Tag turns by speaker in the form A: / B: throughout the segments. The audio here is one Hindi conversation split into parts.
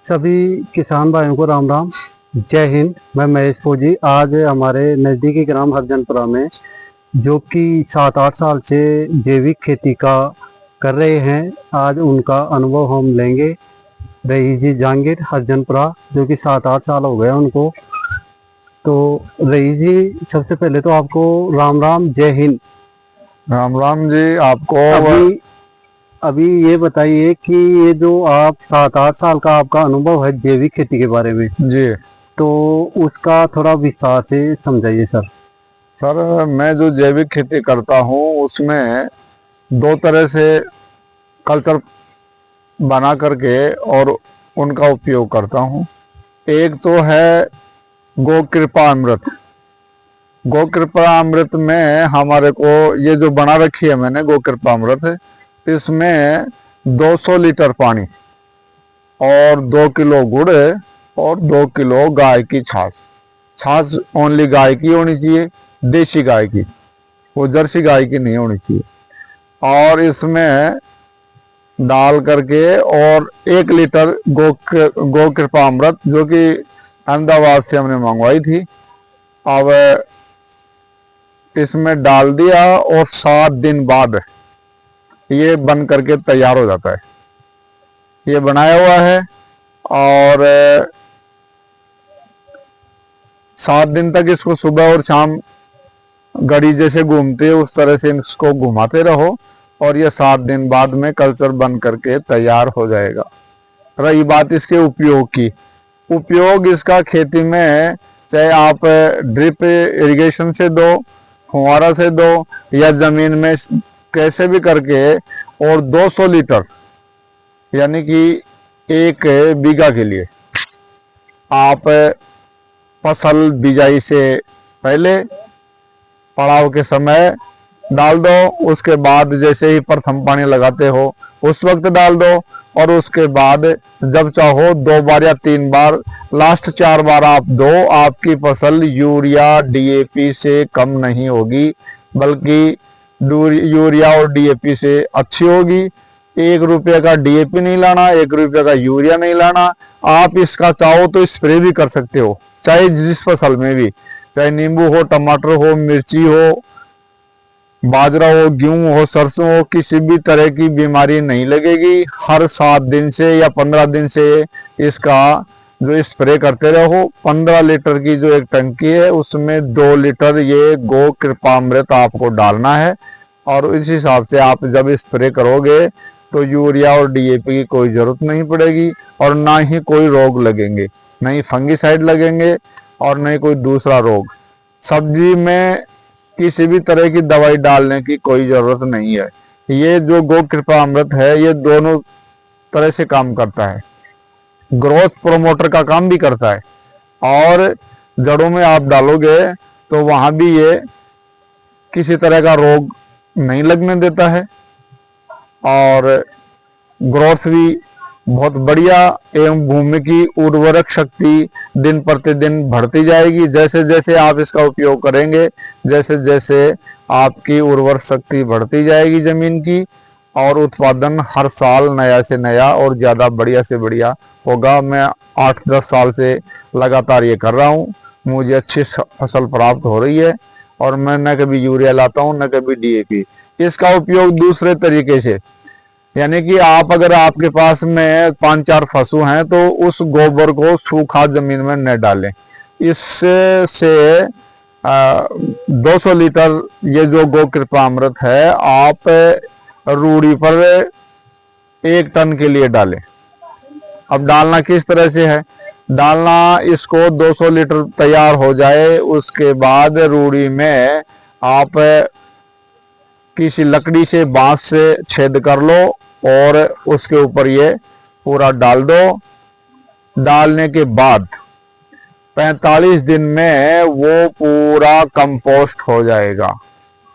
A: सभी किसान भाइयों को राम राम। जय हिंद। मैं महेश फौजी आज हमारे नज़दीकी ग्राम हरजनपुरा में जो कि 7-8 साल से जैविक खेती का कर रहे हैं, आज उनका अनुभव हम लेंगे। रईस जी जहांगीर हरजनपुरा, जो कि 7-8 साल हो गए उनको। तो रईस जी, सबसे पहले तो आपको राम राम, जय हिंद।
B: राम राम जी आपको।
A: अभी अभी ये बताइए कि ये जो आप 7-8 साल का आपका अनुभव है जैविक खेती के बारे में,
B: जी
A: तो उसका थोड़ा विस्तार से समझाइए सर।
B: सर, मैं जो जैविक खेती करता हूँ उसमें दो तरह से कल्चर बना करके और उनका उपयोग करता हूँ। एक तो है गौ कृपा अमृत। गौ कृपा अमृत में हमारे को ये जो बना रखी है मैंने गौ कृपा अमृत, इसमें 200 लीटर पानी और 2 किलो गुड़ और 2 किलो गाय की छाछ। छाछ ओनली गाय की होनी चाहिए, देसी गाय की, वो जर्सी गाय की नहीं होनी चाहिए। और इसमें डाल करके और 1 लीटर गो कृपा अमृत, जो कि अहमदाबाद से हमने मंगवाई थी, अब इसमें डाल दिया और 7 दिन बाद ये बन करके तैयार हो जाता है। ये बनाया हुआ है और 7 दिन तक इसको सुबह और शाम घड़ी जैसे घूमते है उस तरह से इसको घुमाते रहो और ये 7 दिन बाद में कल्चर बन करके तैयार हो जाएगा। रही बात इसके उपयोग की, उपयोग इसका खेती में चाहे आप ड्रिप इरिगेशन से दो, फुहारा से दो, या जमीन में कैसे भी करके, और 200 लीटर यानी कि 1 बीघा के लिए आप फसल बिजाई से पहले पड़ाव के समय डाल दो। उसके बाद जैसे ही प्रथम पानी लगाते हो उस वक्त डाल दो, और उसके बाद जब चाहो 2 बार या 3 बार, लास्ट 4 बार आप दो। आपकी फसल यूरिया डीएपी से कम नहीं होगी, बल्कि यूरिया और डीएपी से अच्छी होगी। 1 रुपये का डीएपी नहीं लाना, 1 रुपये का यूरिया नहीं लाना। आप इसका चाहो तो स्प्रे भी कर सकते हो, चाहे जिस फसल में भी, चाहे नींबू हो, टमाटर हो, मिर्ची हो, बाजरा हो, गेहूं हो, सरसों हो, किसी भी तरह की बीमारी नहीं लगेगी। हर 7 दिन से या 15 दिन से इसका जो स्प्रे करते रहो। 15 लीटर की जो एक टंकी है उसमें 2 लीटर ये गो कृपामृत आपको डालना है, और इस हिसाब से आप जब स्प्रे करोगे तो यूरिया और डीएपी की कोई जरूरत नहीं पड़ेगी, और ना ही कोई रोग लगेंगे, नहीं फंगीसाइड लगेंगे और नहीं कोई दूसरा रोग। सब्जी में किसी भी तरह की दवाई डालने की कोई जरूरत नहीं है। ये जो गो कृपा अमृत है ये दोनों तरह से काम करता है, ग्रोथ प्रोमोटर का काम भी करता है, और जड़ों में आप डालोगे तो वहां भी ये किसी तरह का रोग नहीं लगने देता है, और ग्रोथ भी बहुत बढ़िया एवं भूमि की उर्वरक शक्ति दिन प्रतिदिन बढ़ती जाएगी। जैसे जैसे आप इसका उपयोग करेंगे, जैसे जैसे आपकी उर्वरक शक्ति बढ़ती जाएगी जमीन की, और उत्पादन हर साल नया से नया और ज़्यादा बढ़िया से बढ़िया होगा। मैं 8-10 साल से लगातार ये कर रहा हूँ, मुझे अच्छी फसल प्राप्त हो रही है, और मैं न कभी यूरिया लाता हूँ न कभी डीएपी। इसका उपयोग दूसरे तरीके से, यानी कि आप अगर आपके पास में 5-4 पशु हैं तो उस गोबर को सूखा जमीन में न डालें। इससे 200 लीटर ये जो गो कृपा अमृत है आप रूढ़ी पर 1 टन के लिए डालें। अब डालना किस तरह से है, डालना इसको 200 लीटर तैयार हो जाए उसके बाद रूढ़ी में आप किसी लकड़ी से, बांस से छेद कर लो और उसके ऊपर ये पूरा डाल दो। डालने के बाद 45 दिन में वो पूरा कंपोस्ट हो जाएगा।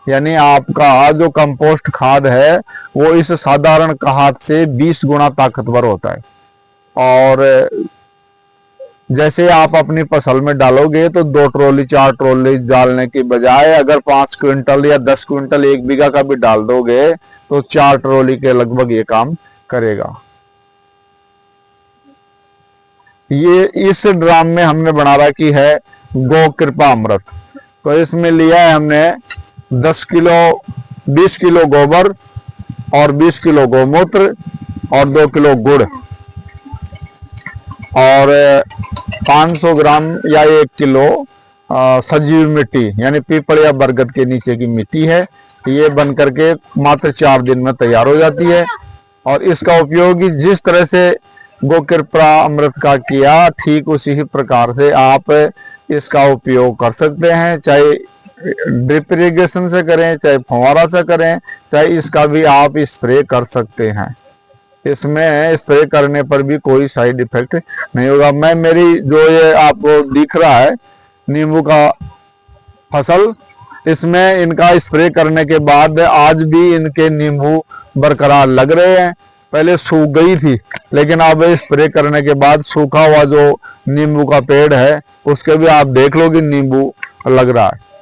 B: यानी आपका जो कंपोस्ट खाद है वो इस साधारण खाद से 20 गुना ताकतवर होता है। और जैसे आप अपनी फसल में डालोगे तो 2 ट्रॉली 4 ट्रॉली डालने की बजाय अगर 5 क्विंटल या 10 क्विंटल 1 बीघा का भी डाल दोगे तो 4 ट्रॉली के लगभग ये काम करेगा। ये इस ड्राम में हमने बना रखी है गौ कृपा अमृत। तो इसमें लिया है हमने 20 किलो गोबर और 20 किलो गौमूत्र और 2 किलो गुड़ और 500 ग्राम या 1 किलो सजीव मिट्टी यानी पीपल या बरगद के नीचे की मिट्टी है। ये बन करके मात्र 4 दिन में तैयार हो जाती है। और इसका उपयोग जिस तरह से गो कृपा अमृत का किया ठीक उसी ही प्रकार से आप इसका उपयोग कर सकते हैं, चाहे ड्रिप इरिगेशन से करें, चाहे फव्वारा से करें, चाहे इसका भी आप स्प्रे कर सकते हैं। इसमें स्प्रे करने पर भी कोई साइड इफेक्ट नहीं होगा। मैं मेरी जो ये आपको दिख रहा है नींबू का फसल, इसमें इनका स्प्रे करने के बाद आज भी इनके नींबू बरकरार लग रहे हैं। पहले सूख गई थी लेकिन अब स्प्रे करने के बाद सूखा हुआ जो नींबू का पेड़ है उसके भी आप देख लो कि नींबू लग रहा है।